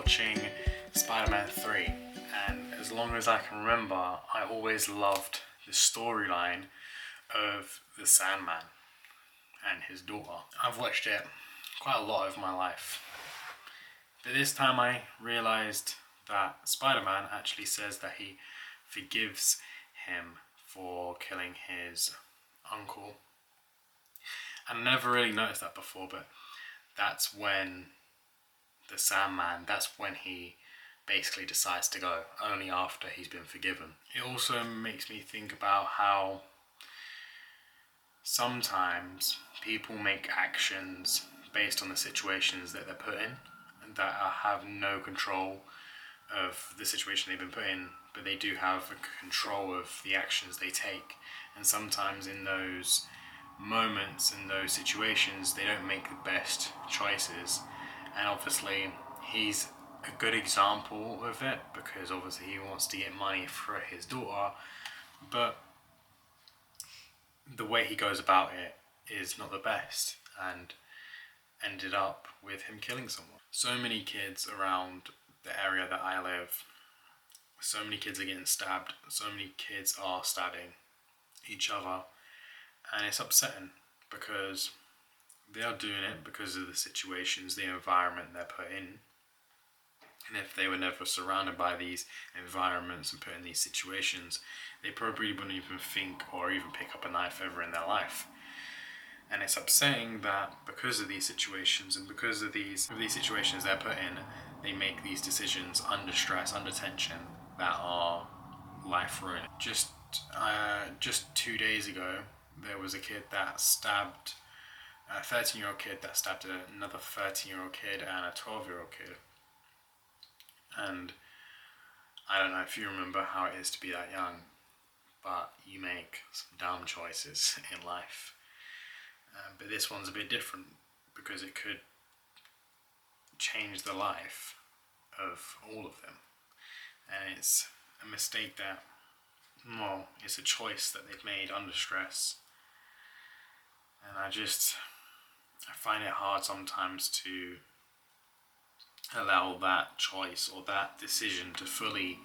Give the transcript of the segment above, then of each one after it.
watching Spider-Man 3, and as long as I can remember, I always loved the storyline of the Sandman and his daughter. I've watched it quite a lot of my life, but this time I realised that Spider-Man actually says that he forgives him for killing his uncle. I never really noticed that before, but that's when the Sandman, that's when he basically decides to go, only after he's been forgiven. It also makes me think about how sometimes people make actions based on the situations that they're put in, and that have no control of the situation they've been put in, but they do have a control of the actions they take. And sometimes in those moments, in those situations, they don't make the best choices. And obviously he's a good example of it, because obviously he wants to get money for his daughter, but the way he goes about it is not the best, and ended up with him killing someone. So many kids around the area that I live, so many kids are getting stabbed, so many kids are stabbing each other, and it's upsetting because they are doing it because of the situations, the environment they're put in. And if they were never surrounded by these environments and put in these situations, they probably wouldn't even think or even pick up a knife ever in their life. And it's upsetting that because of these situations and because of these situations they're put in, they make these decisions under stress, under tension, that are life-ruining. Just 2 days ago, there was a kid that stabbed a 13-year-old kid that stabbed another 13-year-old kid and a 12-year-old kid. And I don't know if you remember how it is to be that young, but you make some dumb choices in life. But this one's a bit different because it could change the life of all of them. And it's a mistake that, well, it's a choice that they've made under stress. And I find it hard sometimes to allow that choice or that decision to fully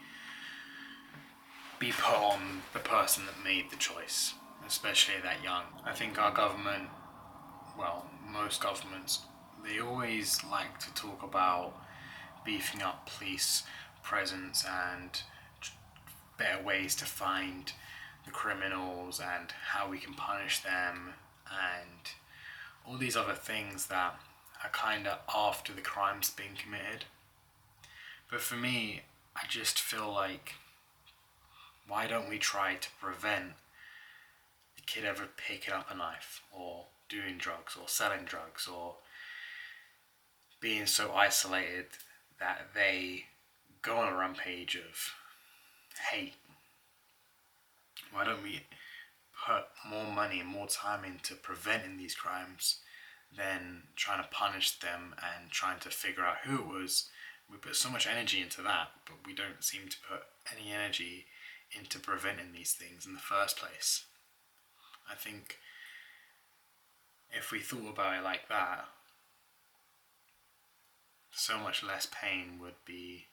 be put on the person that made the choice, especially that young. I think our government, well, most governments, they always like to talk about beefing up police presence and better ways to find the criminals and how we can punish them and all these other things that are kind of after the crime's been committed. But for me, I just feel like, why don't we try to prevent the kid ever picking up a knife or doing drugs or selling drugs or being so isolated that they go on a rampage of hate? Why don't we put more money and more time into preventing these crimes than trying to punish them and trying to figure out who it was? We put so much energy into that, but we don't seem to put any energy into preventing these things in the first place. I think if we thought about it like that, so much less pain would be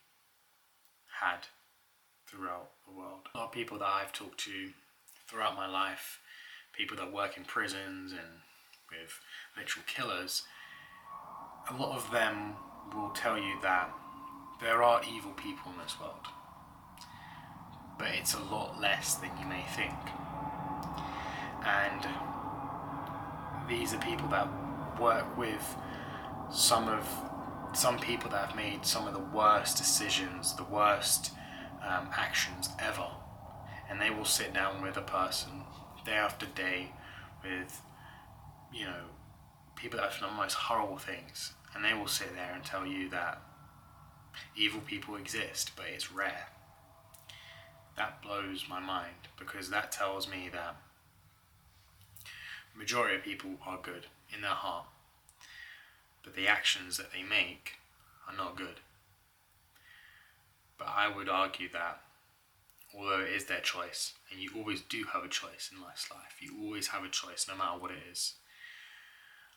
had throughout the world. A lot of people that I've talked to throughout my life, people that work in prisons and with literal killers, a lot of them will tell you that there are evil people in this world, but it's a lot less than you may think. And these are people that work with some people that have made some of the worst decisions, the worst actions ever. And they will sit down with a person day after day with, people that have done the most horrible things, and they will sit there and tell you that evil people exist, but it's rare. That blows my mind, because that tells me that the majority of people are good in their heart, but the actions that they make are not good. But I would argue that although it is their choice, and you always do have a choice in this life, you always have a choice no matter what it is,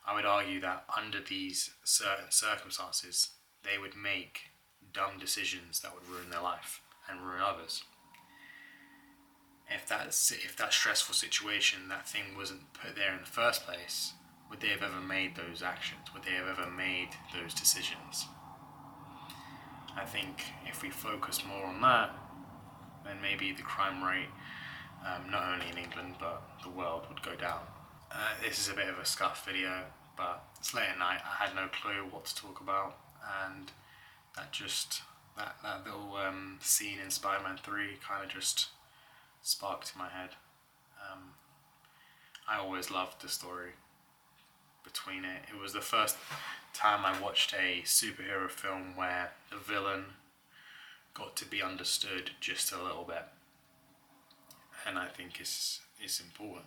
I would argue that under these certain circumstances, they would make dumb decisions that would ruin their life and ruin others. If that stressful situation, that thing wasn't put there in the first place, would they have ever made those actions? Would they have ever made those decisions? I think if we focus more on that, then maybe the crime rate, not only in England but the world, would go down. This is a bit of a scuff video, but it's late at night. I had no clue what to talk about, and that little scene in Spider-Man 3 kind of just sparked in my head. I always loved the story between it. It was the first time I watched a superhero film where the villain got to be understood just a little bit, and I think it's important,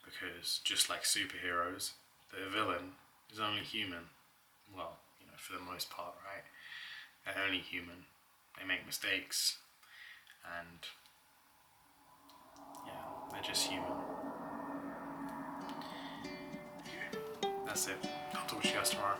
because just like superheroes, the villain is only human. Well, for the most part, right? They're only human. They make mistakes, and yeah, they're just human. That's it. I'll talk to you guys tomorrow.